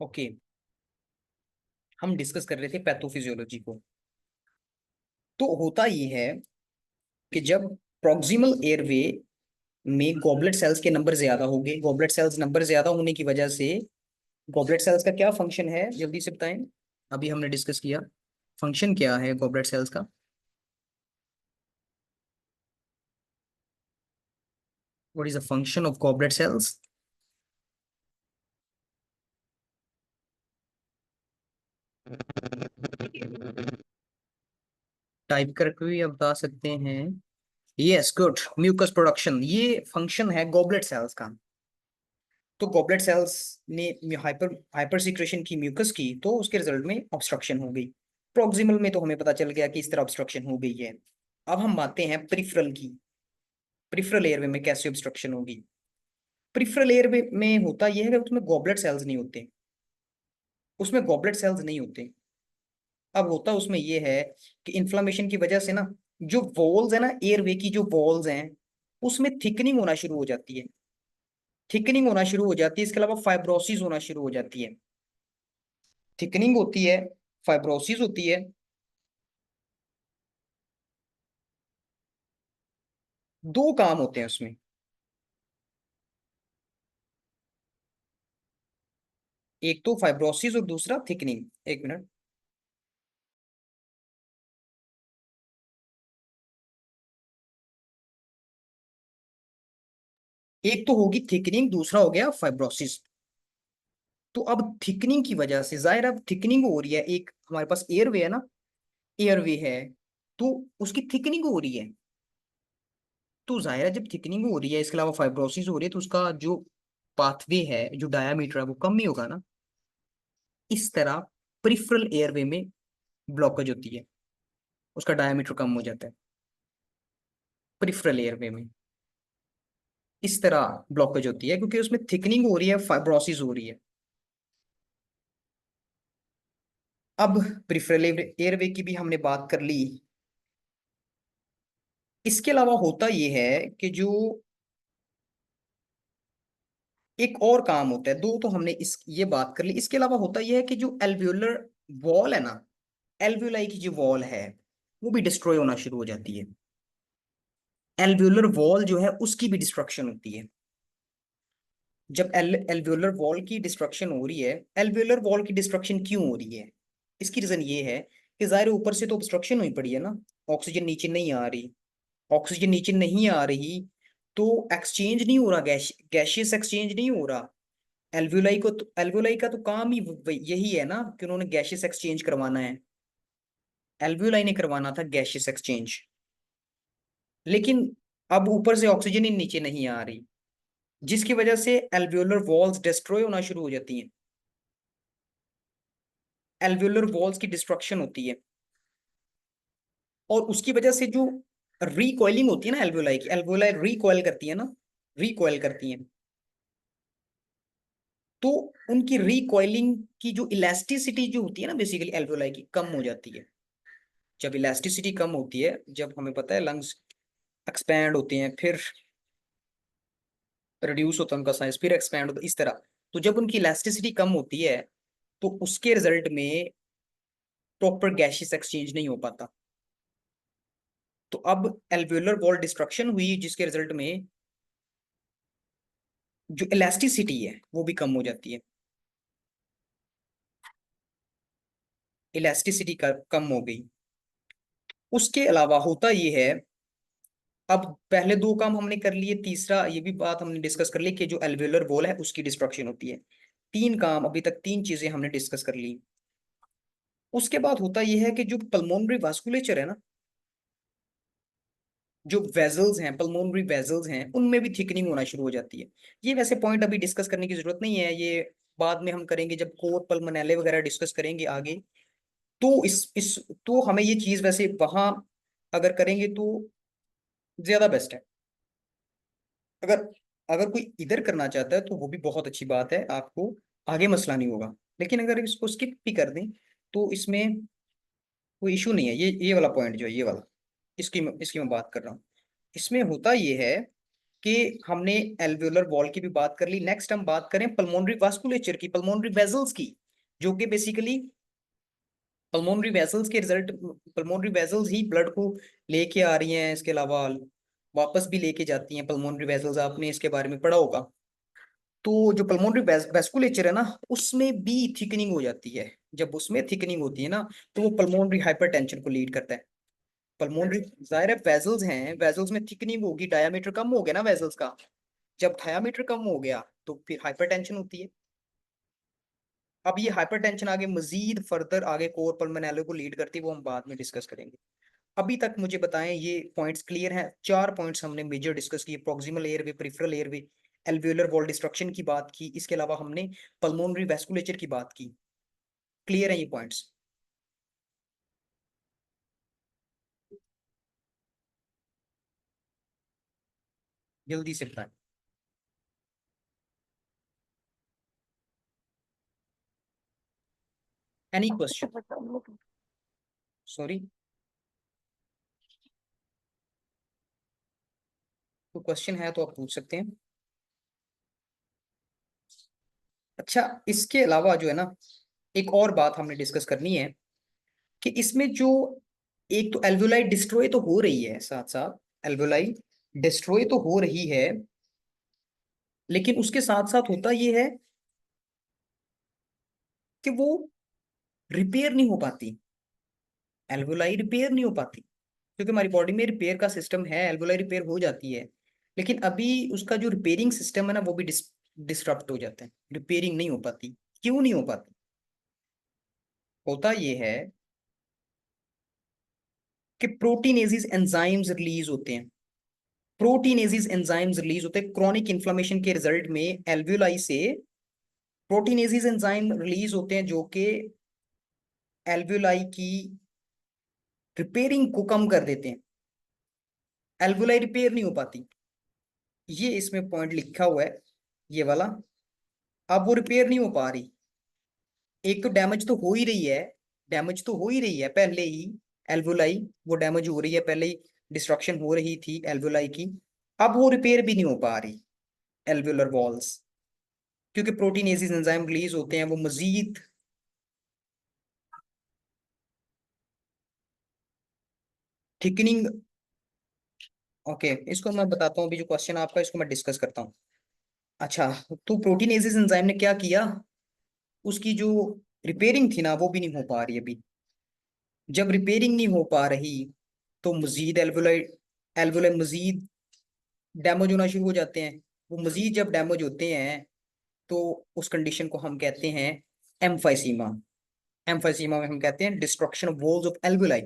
Okay. हम discuss कर रहे थे पैथोफिजियोलॉजी को। तो होता ये है कि जब प्रॉक्सिमल एयरवे में गॉबलेट सेल्स के नंबर ज्यादा होंगे, गॉबलेट सेल्स नंबर ज्यादा होने की वजह से गॉबलेट सेल्स का क्या फंक्शन है, जल्दी से बताएं। अभी हमने डिस्कस किया फंक्शन क्या है गॉबलेट सेल्स का। What is the function of goblet cells? Type करके भी आप बता सकते हैं। Yes, good. म्यूकस प्रोडक्शन, ये फंक्शन है गॉबलेट सेल्स का। तो गॉबलेट सेल्स ने हाइपर हाइपर सिक्रेशन की म्यूकस की, तो उसके रिजल्ट में ऑब्स्ट्रक्शन हो गई। प्रोक्सिमल में तो हमें पता चल गया कि इस तरह ऑब्स्ट्रक्शन हो गई है। अब हम बातें हैं प्रिफरल की। प्रिफरल एयरवे में कैसे ऑब्स्ट्रक्शन होगी? प्रिफरल एयरवे में होता यह है कि उसमें गॉबलेट सेल्स नहीं होते। उसमें गॉबलेट सेल्स नहीं होते। अब होता उसमें यह है कि इन्फ्लामेशन की वजह से ना, जो वॉल्स है ना, एयरवे की जो वॉल्स हैं, उसमें थिकनिंग होना शुरू हो जाती है। थिकनिंग होना शुरू हो जाती है, इसके अलावा फाइब्रोसिस होना शुरू हो जाती है। थिकनिंग होती है, फाइब्रोसिस होती है। दो काम होते हैं उसमें। एक तो फाइब्रोसिस और दूसरा थिकनिंग। एक मिनट। एक तो होगी थिकनिंग, दूसरा हो गया फाइब्रोसिस। तो अब थिकनिंग की वजह से जाहिर है, अब थिकनिंग हो रही है, एक हमारे पास एयरवे है ना, एयरवे है, तो उसकी थिकनिंग हो रही है। तो जाहिर है जब थिकनिंग हो रही है, इसके अलावा फाइब्रोसिस हो रही है, तो उसका जो पाथवे है, जो डायामीटर है, वो कम ही होगा ना। इस तरह परिफरल एयरवे में ब्लॉकेज होती है, उसका डायामीटर कम हो जाता है परिफरल एयरवे में। इस तरह ब्लॉकेज होती है क्योंकि उसमें थिकनिंग हो रही है, फाइब्रोसिस हो रही है। अब प्रिफरल एयरवे की भी हमने बात कर ली। इसके अलावा होता यह है कि जो एक और काम होता है, दो तो हमने इस ये बात कर ली। इसके अलावा होता यह है कि जो एल्वियोलर वॉल है ना, एल्वियोलाई की जो वॉल है, वो भी डिस्ट्रॉय होना शुरू हो जाती है। एल्वियोलर वॉल जो है उसकी भी डिस्ट्रक्शन होती है। जब एल्वियोलर वॉल की डिस्ट्रक्शन हो रही है, एल्वियोलर वॉल की डिस्ट्रक्शन क्यों हो रही है? इसकी रीजन ये है कि जाहिर है ऊपर से तो ऑब्स्ट्रक्शन हुई पड़ी है ना, ऑक्सीजन नीचे नहीं आ रही। ऑक्सीजन नीचे नहीं आ रही, तो एक्सचेंज नहीं हो रहा, गैशियस एक्सचेंज नहीं हो रहा। एल्वियोलाई का तो काम ही यही है ना कि उन्होंने गैशियस एक्सचेंज करवाना है। एल्वियोलाई ने करवाना था गैशियस एक्सचेंज। लेकिन अब ऊपर से ऑक्सीजन ही नीचे नहीं आ रही, जिसकी वजह से एल्वियोलर वॉल्स डिस्ट्रॉय होना शुरू हो जाती हैं। एल्वियोलर वॉल्स की डिस्ट्रक्शन होती है, और उसकी वजह से जो रिकॉइलिंग होती है ना एल्वियोलाई की, एल्वियोलाई रिकॉइल करती है ना, रिकॉइल करती है। तो उनकी रिकॉइलिंग की जो इलास्टिसिटी जो होती है ना, बेसिकली एल्वियोलाई की कम हो जाती है। जब इलास्टिसिटी कम होती है, जब हमें पता है लंग्स एक्सपैंड होते हैं, फिर रिड्यूस होता है उनका साइज, फिर एक्सपैंड होता है, इस तरह। तो जब उनकी इलास्टिसिटी कम होती है, तो उसके रिजल्ट में प्रॉपर गैशियस एक्सचेंज नहीं हो पाता। तो अब एल्वियोलर वॉल डिस्ट्रक्शन हुई, जिसके रिजल्ट में जो इलास्टिसिटी है वो भी कम हो जाती है। इलास्टिसिटी का कम हो गई। उसके अलावा होता ये है, अब पहले दो काम हमने कर लिए, तीसरा ये भी बात हमने डिस्कस कर ली कि जो एल्वियोलर वॉल है उसकी डिस्ट्रक्शन होती है। तीन काम अभी तक, तीन चीजें हमने डिस्कस कर ली। उसके बाद होता यह है कि जो पल्मोनरी वास्कुलेचर है ना, जो वेजल्स हैं, पल्मोनरी वेजल्स हैं, उनमें भी थिकनिंग होना शुरू हो जाती है। ये वैसे पॉइंट अभी डिस्कस करने की जरूरत नहीं है, ये बाद में हम करेंगे जब कोर पल्मोनेले वगैरह डिस्कस करेंगे आगे। तो इस तो हमें ये चीज वैसे वहां अगर करेंगे तो ज्यादा बेस्ट है। अगर अगर कोई इधर करना चाहता है तो वो भी बहुत अच्छी बात है, आपको आगे मसला नहीं होगा। लेकिन अगर इसको स्किप भी कर दें तो इसमें कोई इशू नहीं है। ये वाला पॉइंट जो है, ये वाला, इसकी इसकी मैं बात कर रहा हूँ। इसमें होता ये है कि हमने एल्वेओलर वॉल की भी बात कर ली। नेक्स्ट हम बात करें पल्मोनरी वास्कुलेचर की, पल्मोनरी वेसल्स की, जो कि बेसिकली पल्मोनरी वेसल्स के रिजल्ट, पल्मोनरी वेसल्स ही ब्लड को लेके आ रही हैं, इसके अलावा वापस भी लेके जाती हैं पल्मोनरी वेसल्स, आपने इसके बारे में पढ़ा होगा। तो जो पल्मोनरी वेस्कुलेचर है ना, उसमें भी थिकनिंग हो जाती है। जब उसमें थिकनिंग होती है ना, तो वो पल्मोनरी हाइपरटेंशन को लीड करता है। पल्मोनरी, जाहिर है वेसल्स हैं, वेसल्स में थिकनिंग होगी, डायमीटर कम हो गया ना वेसल्स का। जब डायमीटर कम हो गया तो फिर हाइपरटेंशन होती है। अब ये हाइपरटेंशन आगे मजीद फर्दर आगे कोर पल्मोनैलो को लीड करती है, वो हम बाद में डिस्कस करेंगे। अभी तक मुझे बताएं, ये पॉइंट्स क्लियर हैं? 4 पॉइंट्स हमने मेजर डिस्कस किए, proximal airway, peripheral airway, एल्वेओलर wall destruction की बात की, इसके अलावा हमने पल्मोनरी वेस्कुलेचर की बात की। क्लियर है ये पॉइंट्स? जल्दी से बताएं। Any question? सॉरी, कोई क्वेश्चन है तो आप पूछ सकते हैं। अच्छा, इसके अलावा जो है ना, एक और बात हमने डिस्कस करनी है कि इसमें जो, एक तो एल्वेओलाई डिस्ट्रॉय तो हो रही है, साथ साथ एल्वेओलाई डिस्ट्रॉय तो हो रही है, लेकिन उसके साथ साथ होता ये है कि वो रिपेयर नहीं हो पाती। एल्वेओलाई रिपेयर नहीं हो पाती, क्योंकि हमारी बॉडी में रिपेयर का सिस्टम है, एल्वेओलाई रिपेयर हो जाती है, लेकिन अभी उसका जो रिपेयरिंग सिस्टम है ना, वो भी डिस्टर्ब हो जाता है, रिपेयरिंग नहीं हो पाती। क्यों नहीं हो पाती? होता ये है कि प्रोटीनेसिस एंजाइम्स रिलीज होते हैं, प्रोटीनेसिस एंजाइम्स रिलीज होते हैं क्रॉनिक इन्फ्लेमेशन के रिजल्ट में। एल्वेओलाई से प्रोटीनेसिस एंजाइम रिलीज होते हैं, जो कि एल्वेओलाई की रिपेयरिंग को कम कर देते हैं। एल्वेओलाई रिपेयर नहीं हो पाती, ये इसमें पॉइंट लिखा हुआ है, ये वाला। अब वो रिपेयर नहीं हो पा रही, एक तो डैमेज तो हो ही रही है, डैमेज तो हो ही रही है पहले ही, एल्वोलाई वो डैमेज हो रही है पहले ही, डिस्ट्रक्शन हो रही थी एल्वोलाई की। अब वो रिपेयर भी नहीं हो पा रही एल्वुलर वॉल्स, क्योंकि प्रोटीनेसिस एंजाइम रिलीज होते हैं, वो मजीद थिकनिंग। ओके, इसको मैं बताता हूँ, अभी जो क्वेश्चन आपका इसको मैं डिस्कस करता हूँ। अच्छा, तो प्रोटीनेसिस एंजाइम ने क्या किया, उसकी जो रिपेयरिंग थी ना, वो भी नहीं हो पा रही अभी। जब रिपेयरिंग नहीं हो पा रही, तो मजीद एल्वुलाई, एल्वुलाई मजीद डैमेज होना शुरू हो जाते हैं। वो मजीद जब डैमेज होते हैं, तो उस कंडीशन को हम कहते हैं एम्फाइसीमा। एम्फाइसीमा में हम कहते हैं destruction of walls of alveoli.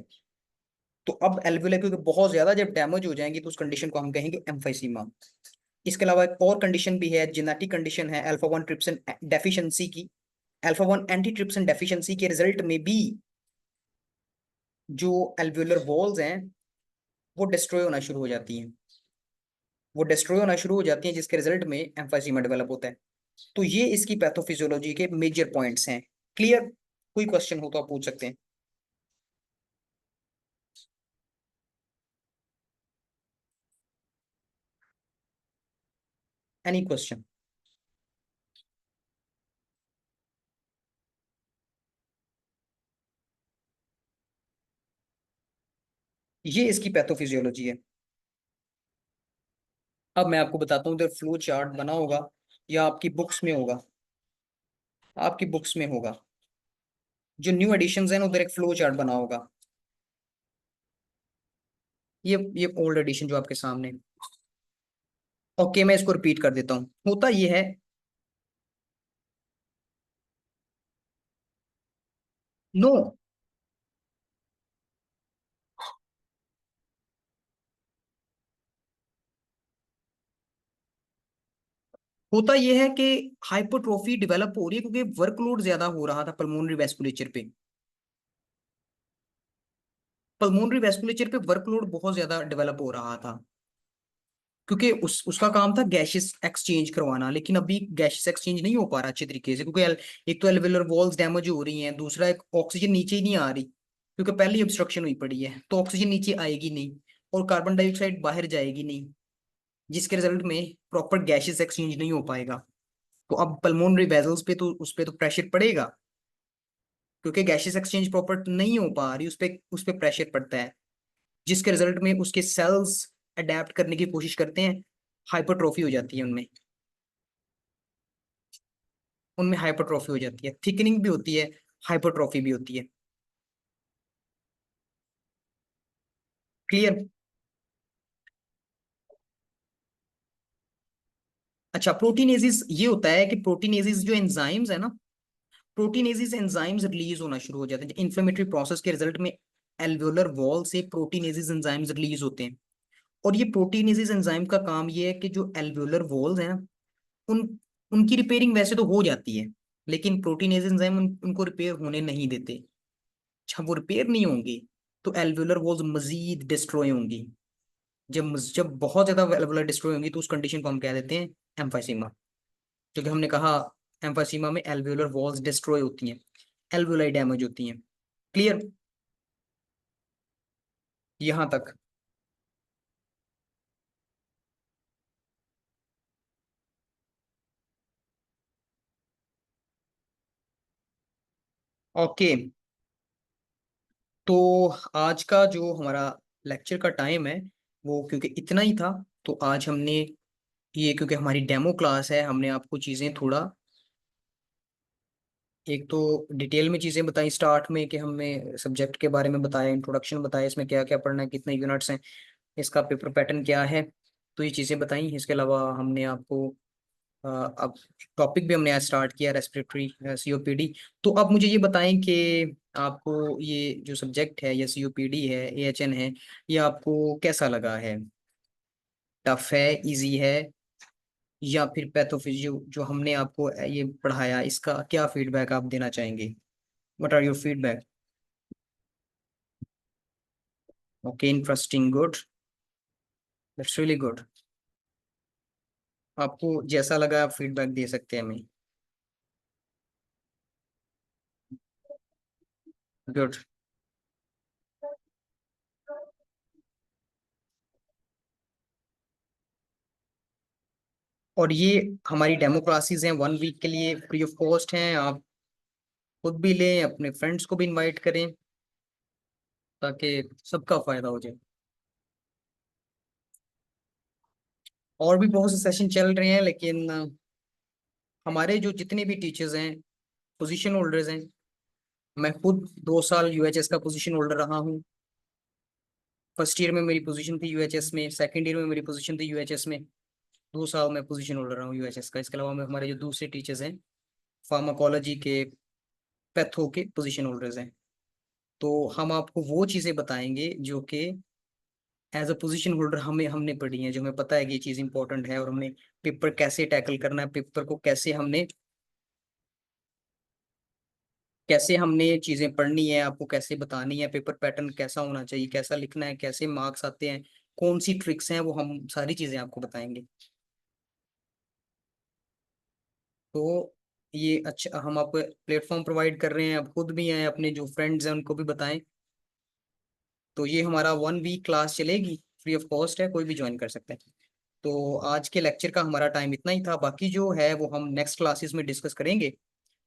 तो अब एल्वुलाई क्योंकि बहुत ज्यादा जब डैमेज हो जाएंगी, तो उस कंडीशन को हम कहेंगे एम्फाइसीमा। इसके अलावा एक और कंडीशन भी है, जेनेटिक कंडीशन है अल्फा वन ट्रिप्सिन डेफिशिएंसी की। Alpha one anti trypsin deficiency के रिजल्ट में भी जो एल्वुलर वॉल्स हैं, वो डिस्ट्रॉय होना शुरू हो जाती हैं, वो डिस्ट्रॉय होना शुरू हो जाती हैं, जिसके रिजल्ट में एम्फाइसीमा डेवलप होता है। तो ये इसकी पैथोफिजियोलॉजी के मेजर पॉइंट्स हैं। क्लियर? कोई क्वेश्चन हो तो आप पूछ सकते हैं। Any question? ये इसकी पैथोफिजियोलॉजी है। अब मैं आपको बताता हूँ, इधर फ्लो चार्ट बना होगा, या आपकी बुक्स में होगा, आपकी बुक्स में होगा, जो न्यू एडिशंस हैं ना, उधर एक फ्लो चार्ट बना होगा। ये ओल्ड एडिशन जो आपके सामने। ओके, मैं इसको रिपीट कर देता हूँ। होता ये है, नो, होता यह है कि हाइपरट्रोफी डेवलप हो रही है, क्योंकि वर्कलोड ज्यादा हो रहा था पल्मोनरी वेस्कुलेचर पे। पल्मोनरी वेस्कुलेचर पे वर्कलोड बहुत ज्यादा डेवलप हो रहा था, क्योंकि उसका काम था गैसेस एक्सचेंज करवाना, लेकिन अभी गैसेस एक्सचेंज नहीं हो पा रहा अच्छे तरीके से, क्योंकि एक तो एल्वेलर वॉल्स डैमेज हो रही हैं, दूसरा एक ऑक्सीजन नीचे ही नहीं आ रही, क्योंकि पहले ही ऑब्स्ट्रक्शन हुई पड़ी है, तो ऑक्सीजन नीचे आएगी नहीं, और कार्बन डाइऑक्साइड बाहर जाएगी नहीं। जिसके रिजल्ट में प्रॉपर गैसेस एक्सचेंज नहीं हो पाएगा। तो अब पल्मोनरी वेजल्स पे तो उस पे तो प्रेशर पड़ेगा, क्योंकि गैसेस एक्सचेंज प्रॉपर नहीं हो पा रही, उस पे प्रेशर पड़ता है, जिसके रिजल्ट में उसके सेल्स अडेप्ट करने की कोशिश करते हैं, हाइपरट्रॉफी हो जाती है उनमें, उनमें हाइपरट्रॉफी हो जाती है, थिकनिंग भी होती है, हाइपरट्रॉफी भी होती है। क्लियर। अच्छा, प्रोटीनेसिस ये होता है कि प्रोटीनेसिस जो एंजाइम्स है ना, प्रोटीनेसिस एंजाइम्स रिलीज होना शुरू हो जाते हैं इन्फ्लेमेटरी प्रोसेस के रिजल्ट में। एल्वेओलर वॉल से प्रोटीनेसिस एंजाइम्स रिलीज होते हैं। और ये प्रोटीनेसिस एंजाइम का काम ये है कि जो एल्वेओलर वॉल्स हैं ना, उन उनकी रिपेयरिंग वैसे तो हो जाती है, लेकिन प्रोटीनेसिस एंजाइम उनको रिपेयर होने नहीं देते। जब वो रिपेयर नहीं होंगी तो एल्वेओलर वॉल्स मजीद डिस्ट्रॉय होंगी। जब जब बहुत ज्यादा एल्वेओलर डिस्ट्रॉय होंगी तो उस कंडीशन को हम कह देते हैं एम्फाइसीमा। क्योंकि हमने कहा एम्फाइसीमा में एल्वेओलर वॉल्स डिस्ट्रॉय होती हैं, एल्वेओलाई डैमेज होती हैं। क्लियर यहां तक। ओके, तो आज का जो हमारा लेक्चर का टाइम है वो क्योंकि इतना ही था, तो आज हमने ये, क्योंकि हमारी डेमो क्लास है, हमने आपको चीज़ें थोड़ा एक तो डिटेल में चीज़ें बताई स्टार्ट में, कि हमने सब्जेक्ट के बारे में बताया, इंट्रोडक्शन बताया, इसमें क्या क्या पढ़ना है, कितने यूनिट्स हैं, इसका पेपर पैटर्न क्या है, तो ये चीज़ें बताई। इसके अलावा हमने आपको अब टॉपिक भी हमने आज स्टार्ट किया, रेस्पिरेटरी सीओपीडी। तो अब मुझे ये बताएं कि आपको ये जो सब्जेक्ट है, या सीओपीडी है, एएचएन है, ये आपको कैसा लगा है? टफ है, इजी है, या फिर पैथोफिजियो जो हमने आपको ये पढ़ाया, इसका क्या फीडबैक आप देना चाहेंगे? What are your feedback? Okay, interesting, good, that's really good. आपको जैसा लगा आप फीडबैक दे सकते हैं हमें। गुड। और ये हमारी डेमो क्लासेस हैं, 1 वीक के लिए फ्री ऑफ कॉस्ट हैं। आप खुद भी लें, अपने फ्रेंड्स को भी इनवाइट करें, ताकि सबका फायदा हो जाए। और भी बहुत से सेशन चल रहे हैं, लेकिन हमारे जो जितने भी टीचर्स हैं, पोजीशन होल्डर्स हैं, मैं खुद 2 साल यूएचएस का पोजीशन होल्डर रहा हूँ। फर्स्ट ईयर में मेरी पोजीशन थी यूएचएस में, सेकंड ईयर में मेरी पोजीशन थी यूएचएस में। 2 साल मैं पोजीशन होल्डर रहा हूँ यूएचएस का। इसके अलावा में हमारे जो दूसरे टीचर्स हैं, फार्माकोलॉजी के, पैथो के पोजीशन होल्डर्स हैं। तो हम आपको वो चीज़ें बताएंगे जो कि एज अ पोजीशन होल्डर हमने पढ़ी हैं, जो हमें पता है कि ये चीज़ इंपॉर्टेंट है, और हमने पेपर कैसे टैकल करना है, पेपर को कैसे हमने चीजें पढ़नी है, आपको कैसे बतानी है, पेपर पैटर्न कैसा होना चाहिए, कैसा लिखना है, कैसे मार्क्स आते हैं, कौन सी ट्रिक्स हैं, वो हम सारी चीजें आपको बताएंगे। तो ये अच्छा, हम आपको प्लेटफॉर्म प्रोवाइड कर रहे हैं, आप खुद भी हैं, अपने जो फ्रेंड्स हैं उनको भी बताएं। तो ये हमारा 1 वीक क्लास चलेगी, फ्री ऑफ कॉस्ट है, कोई भी ज्वाइन कर सकता है। तो आज के लेक्चर का हमारा टाइम इतना ही था, बाकी जो है वो हम नेक्स्ट क्लासेस में डिस्कस करेंगे।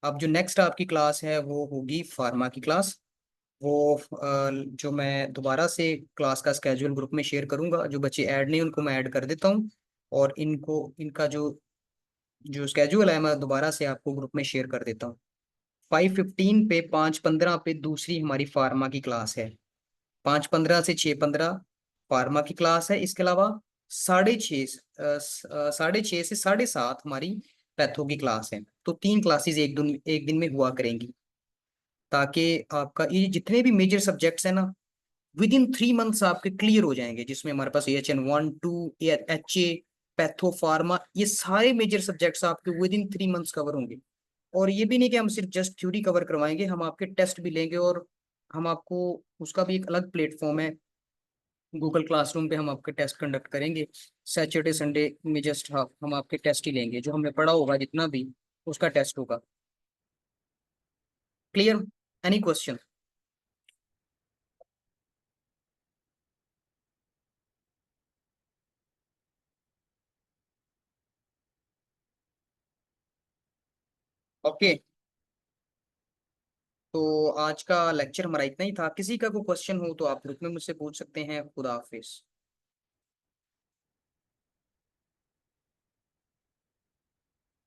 अब जो नेक्स्ट आपकी क्लास है वो होगी फार्मा की क्लास। वो जो मैं दोबारा से क्लास का स्केड्यूल ग्रुप में शेयर करूंगा, जो बच्चे ऐड नहीं उनको मैं ऐड कर देता हूँ। और इनको इनका जो जो स्केड्यूल है मैं दोबारा से आपको ग्रुप में शेयर कर देता हूँ। 5:15 पे, 5:15 पे दूसरी हमारी फार्मा की क्लास है। 5:15 से 6:15 फार्मा की क्लास है। इसके अलावा 6:30 6:30 से 7:30 हमारी पैथो की क्लास है। तो 3 क्लासेस एक दिन में हुआ करेंगी, ताकि आपका ये जितने भी मेजर सब्जेक्ट्स हैं ना, विद इन 3 मंथ्स आपके क्लियर हो जाएंगे, जिसमें हमारे पास EHN 1 2 HA, पैथो, फार्मा, ये सारे मेजर सब्जेक्ट्स आपके विद इन 3 मंथ्स कवर होंगे। और ये भी नहीं कि हम सिर्फ जस्ट थ्योरी कवर करवाएंगे, हम आपके टेस्ट भी लेंगे, और हम आपको उसका भी एक अलग प्लेटफॉर्म है, गूगल क्लासरूम पे हम आपके टेस्ट कंडक्ट करेंगे। सैटरडे संडे में जस्ट हम आपके टेस्ट ही लेंगे, जो हमने पढ़ा होगा जितना भी, उसका टेस्ट होगा। क्लियर? Any question? ओके, तो आज का लेक्चर हमारा इतना ही था। किसी का कोई क्वेश्चन हो तो आप ग्रुप में मुझसे पूछ सकते हैं। खुदा हाफिज।